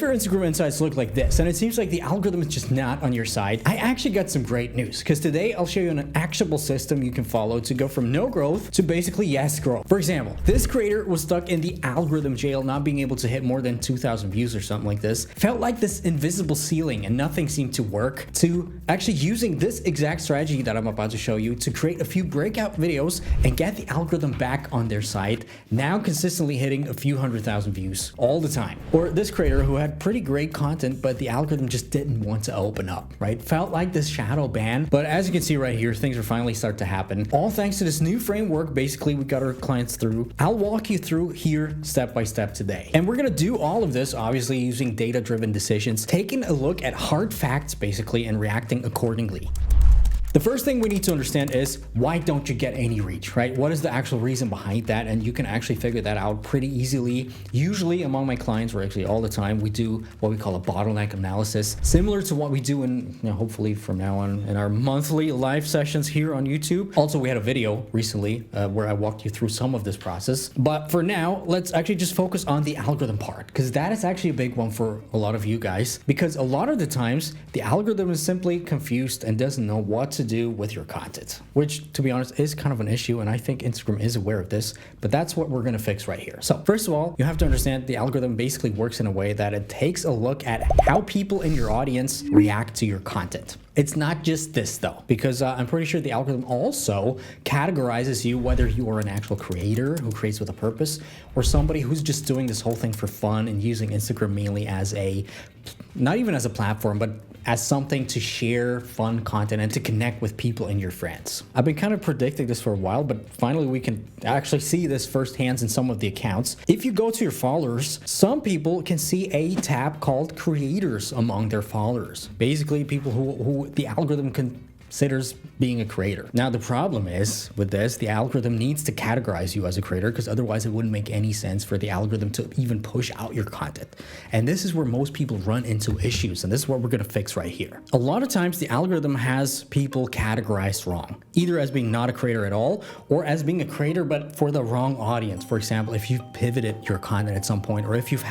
your Instagram insights look like this, and it seems like the algorithm is just not on your side, I actually got some great news, because today I'll show you an actionable system you can follow to go from no growth to basically yes growth. For example, this creator was stuck in the algorithm jail, not being able to hit more than 2,000 views or something like this. Felt like this invisible ceiling and nothing seemed to work, to actually using this exact strategy that I'm about to show you to create a few breakout videos and get the algorithm back on their side, now consistently hitting a few 100,000 views all the time. Or this creator who had pretty great content, but the algorithm just didn't want to open up, right? Felt like this shadow ban, but as you can see right here, things are finally starting to happen. All thanks to this new framework, basically we got our clients through. I'll walk you through here step by step today. And we're gonna do all of this, obviously using data-driven decisions, taking a look at hard facts basically and reacting accordingly. The first thing we need to understand is, why don't you get any reach, right? What is the actual reason behind that? And you can actually figure that out pretty easily. Usually among my clients, or actually all the time, we do what we call a bottleneck analysis, similar to what we do in, hopefully from now on in our monthly live sessions here on YouTube. Also, we had a video recently where I walked you through some of this process. But for now, let's actually just focus on the algorithm part, because that is actually a big one for a lot of you guys, because a lot of the times the algorithm is simply confused and doesn't know what to do with your content, which to be honest is kind of an issue, and I think Instagram is aware of this, but that's what we're going to fix right here. So first of all, you have to understand the algorithm basically works in a way that it takes a look at how people in your audience react to your content. It's not just this though, because I'm pretty sure the algorithm also categorizes you, whether you are an actual creator who creates with a purpose or somebody who's just doing this whole thing for fun and using Instagram mainly as a, not even as a platform, but as something to share fun content and to connect with people and your friends. I've been kind of predicting this for a while, but finally we can actually see this firsthand in some of the accounts. If you go to your followers, some people can see a tab called creators among their followers. Basically people who the algorithm considers being a creator. Now the problem is with this, the algorithm needs to categorize you as a creator, because otherwise it wouldn't make any sense for the algorithm to even push out your content. And this is where most people run into issues, and this is what we're going to fix right here. A lot of times the algorithm has people categorized wrong, either as being not a creator at all or as being a creator but for the wrong audience. For example, if you've pivoted your content at some point, or if you've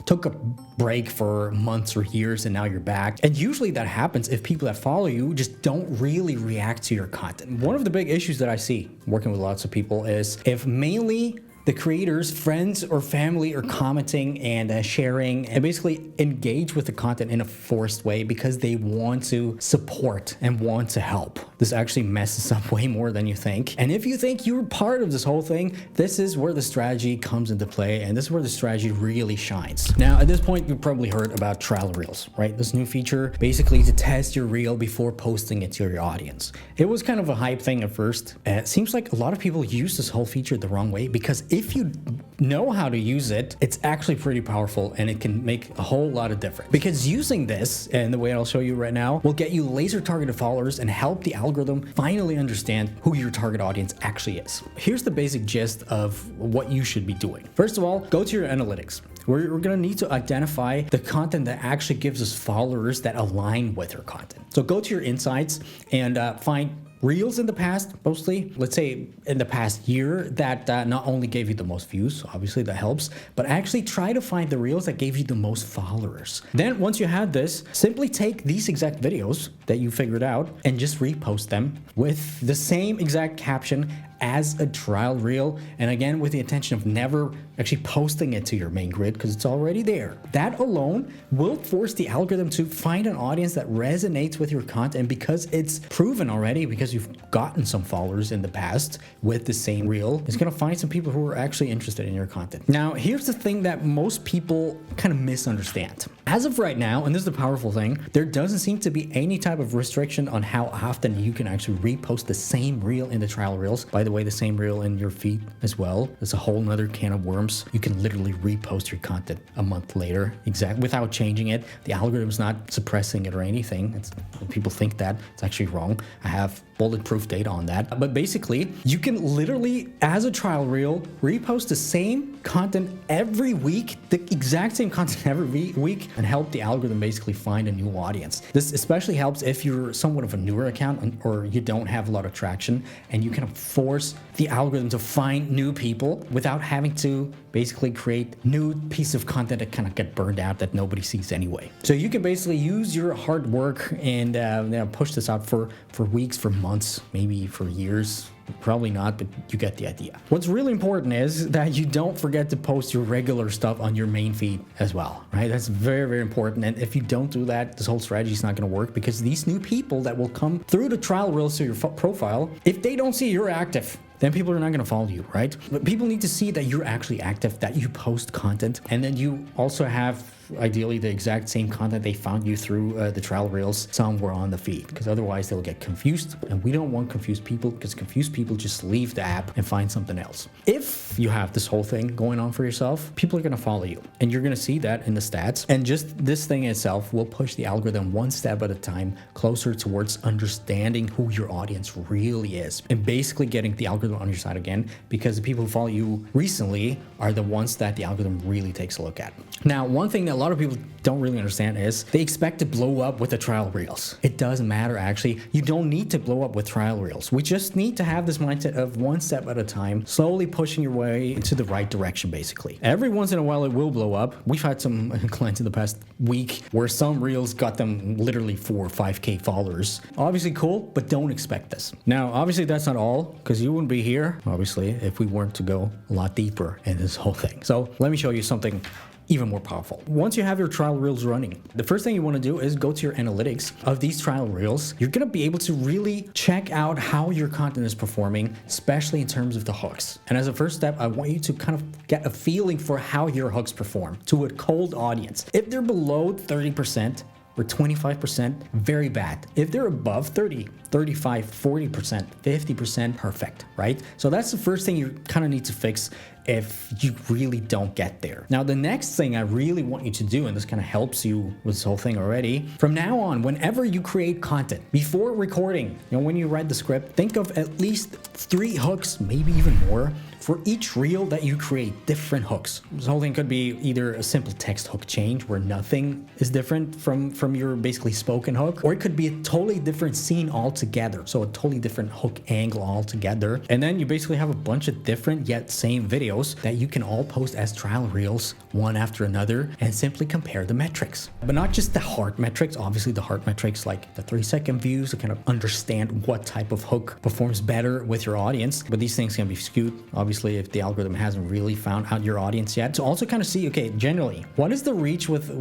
took a break for months or years and now you're back. And usually that happens if people that follow you just don't really react to your content. One of the big issues that I see working with lots of people is if mainly the creators, friends or family are commenting and sharing and basically engage with the content in a forced way because they want to support and want to help. This actually messes up way more than you think. And if you think you're part of this whole thing, this is where the strategy comes into play, and this is where the strategy really shines. Now, at this point, you've probably heard about trial reels, right? This new feature basically to test your reel before posting it to your audience. It was kind of a hype thing at first. It seems like a lot of people use this whole feature the wrong way, because if you know how to use it, it's actually pretty powerful and it can make a whole lot of difference. Because using this, and the way I'll show you right now, will get you laser targeted followers and help the algorithm finally understand who your target audience actually is. Here's the basic gist of what you should be doing. First of all, go to your analytics. We're going to need to identify the content that actually gives us followers that align with your content. So go to your insights and find reels in the past, mostly, let's say in the past year, that not only gave you the most views, obviously that helps, but actually try to find the reels that gave you the most followers. Then once you have this, simply take these exact videos that you figured out and just repost them with the same exact caption as a trial reel, and again with the intention of never actually posting it to your main grid because it's already there. That alone will force the algorithm to find an audience that resonates with your content, because it's proven already, because you've gotten some followers in the past with the same reel. It's gonna find some people who are actually interested in your content. Now here's the thing that most people kind of misunderstand. As of right now, and this is the powerful thing, there doesn't seem to be any type of restriction on how often you can actually repost the same reel in the trial reels. By the way, the same reel in your feed as well. It's a whole nother can of worms. You can literally repost your content a month later, without changing it. The algorithm's not suppressing it or anything. People think that it's actually wrong. I have bulletproof data on that. But basically, you can literally, as a trial reel, repost the same content every week, the exact same content every week, and help the algorithm basically find a new audience. This especially helps if you're somewhat of a newer account or you don't have a lot of traction, and you can force the algorithm to find new people without having to basically create new piece of content that kind of get burned out that nobody sees anyway. So you can basically use your hard work and push this out for weeks, for months, maybe for years. Probably not, but you get the idea. What's really important is that you don't forget to post your regular stuff on your main feed as well, right? That's very, very important. And if you don't do that, this whole strategy is not going to work, because these new people that will come through the trial reels to your profile, if they don't see you're active, then people are not going to follow you, right? But people need to see that you're actually active, that you post content, and then you also have ideally the exact same content they found you through the trial reels somewhere on the feed, because otherwise they'll get confused, and we don't want confused people, because confused people just leave the app and find something else. If you have this whole thing going on for yourself, people are going to follow you, and you're going to see that in the stats. And just this thing itself will push the algorithm one step at a time closer towards understanding who your audience really is, and basically getting the algorithm on your side again, because the people who follow you recently are the ones that the algorithm really takes a look at. Now, one thing that a lot of people don't really understand is they expect to blow up with the trial reels. It doesn't matter, actually. You don't need to blow up with trial reels. We just need to have this mindset of one step at a time, slowly pushing your way into the right direction, basically. Every once in a while, it will blow up. We've had some clients in the past week where some reels got them literally 4 or 5K followers. Obviously cool, but don't expect this. Now, obviously that's not all, because you wouldn't be here, obviously, if we weren't to go a lot deeper in this whole thing. So let me show you something even more powerful. Once you have your trial reels running, the first thing you want to do is go to your analytics of these trial reels. You're going to be able to really check out how your content is performing, especially in terms of the hooks. And as a first step, I want you to kind of get a feeling for how your hooks perform to a cold audience. If they're below 30%, or 25%, very bad. If they're above 30, 35, 40%, 50%, perfect, right? So that's the first thing you kind of need to fix if you really don't get there. Now, the next thing I really want you to do, and this kind of helps you with this whole thing already, from now on, whenever you create content, before recording, when you write the script, think of at least 3 hooks, maybe even more, for each reel that you create, different hooks. This whole thing could be either a simple text hook change where nothing is different from your basically spoken hook, or it could be a totally different scene altogether. So a totally different hook angle altogether. And then you basically have a bunch of different yet same videos that you can all post as trial reels, one after another, and simply compare the metrics. But not just the heart metrics, obviously the heart metrics like the 3-second views to kind of understand what type of hook performs better with your audience. But these things can be skewed, obviously, if the algorithm hasn't really found out your audience yet. To also kind of see, okay, generally, what is the reach with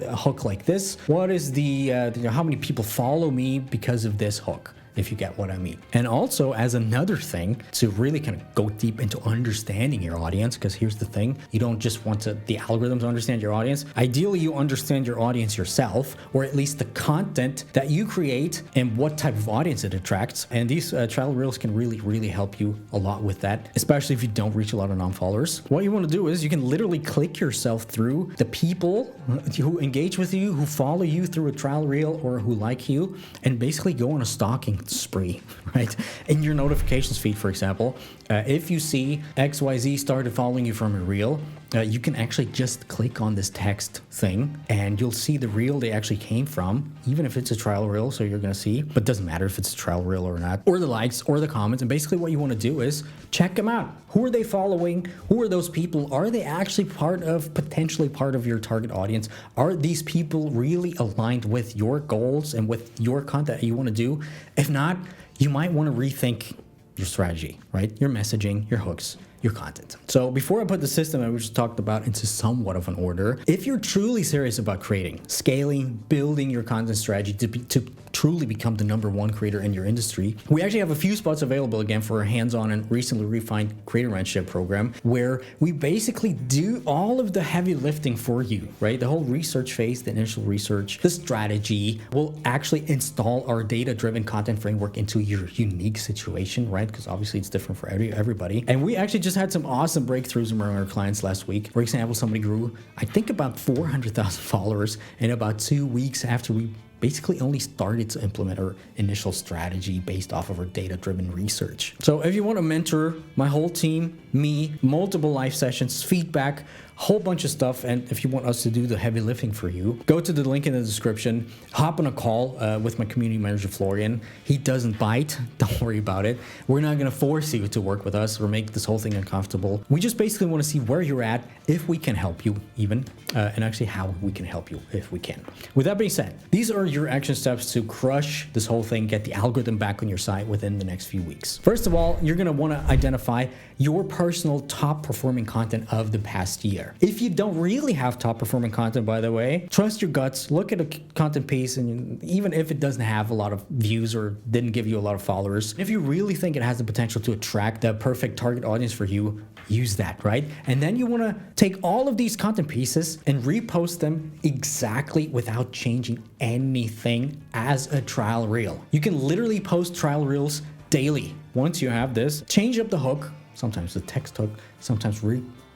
a hook like this? What is the how many people follow me because of this hook? If you get what I mean. And also, as another thing, to really kind of go deep into understanding your audience, because here's the thing, you don't just want the algorithm to understand your audience. Ideally, you understand your audience yourself, or at least the content that you create and what type of audience it attracts. And these trial reels can really, really help you a lot with that, especially if you don't reach a lot of non-followers. What you want to do is you can literally click yourself through the people who engage with you, who follow you through a trial reel, or who like you, and basically go on a stalking spree, right? In your notifications feed, for example, if you see XYZ started following you from a reel, you can actually just click on this text thing and you'll see the reel they actually came from, even if it's a trial reel, so you're going to see, but it doesn't matter if it's a trial reel or not, or the likes or the comments. And basically what you want to do is check them out. Who are they following? Who are those people? Are they actually potentially part of your target audience? Are these people really aligned with your goals and with your content that you want to do? If not, you might want to rethink your strategy, right? Your messaging, your hooks, your content. So before I put the system that we just talked about into somewhat of an order, if you're truly serious about creating, scaling, building your content strategy to truly become the #1 creator in your industry, we actually have a few spots available again for a hands-on and recently refined creator mentorship program, where we basically do all of the heavy lifting for you, right? The whole research phase, the initial research, the strategy. We'll actually install our data-driven content framework into your unique situation, right? Because obviously it's different for everybody. And we actually just had some awesome breakthroughs among our clients last week. For example, somebody grew, I think, about 400,000 followers in about 2 weeks after we basically only started to implement our initial strategy based off of our data-driven research. So if you want to mentor my whole team, me, multiple live sessions, feedback, whole bunch of stuff, and if you want us to do the heavy lifting for you, go to the link in the description, hop on a call with my community manager Florian. He doesn't bite, don't worry about it. We're not going to force you to work with us or make this whole thing uncomfortable. We just basically want to see where you're at, if we can help you even, and actually how we can help you if we can. With that being said, these are your action steps to crush this whole thing, get the algorithm back on your site within the next few weeks. First of all, you're going to want to identify your personal top performing content of the past year. If you don't really have top performing content, by the way, trust your guts, look at a content piece, and even if it doesn't have a lot of views or didn't give you a lot of followers, if you really think it has the potential to attract the perfect target audience for you, use that, right? And then you want to take all of these content pieces and repost them exactly without changing anything as a trial reel. You can literally post trial reels daily. Once you have this, change up the hook, sometimes the text hook, sometimes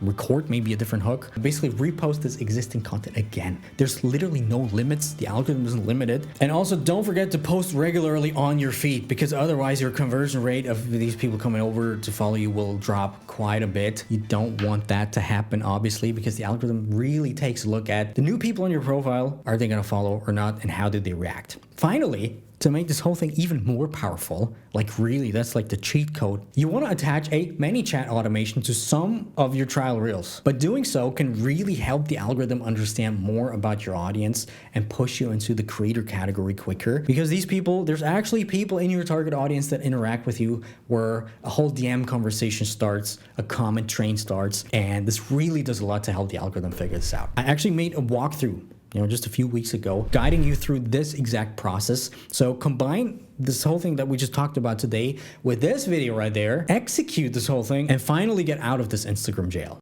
record maybe a different hook. Basically repost this existing content again. There's literally no limits. The algorithm isn't limited. And also don't forget to post regularly on your feed, because otherwise your conversion rate of these people coming over to follow you will drop quite a bit. You don't want that to happen, obviously, because the algorithm really takes a look at the new people on your profile. Are they going to follow or not? And how did they react? Finally, to make this whole thing even more powerful, like really, that's like the cheat code, you want to attach a ManyChat automation to some of your trial reels. But doing so can really help the algorithm understand more about your audience and push you into the creator category quicker. Because these people, there's actually people in your target audience that interact with you where a whole DM conversation starts, a comment train starts, and this really does a lot to help the algorithm figure this out. I actually made a walkthrough just a few weeks ago, guiding you through this exact process. So combine this whole thing that we just talked about today with this video right there, execute this whole thing, and finally get out of this Instagram jail.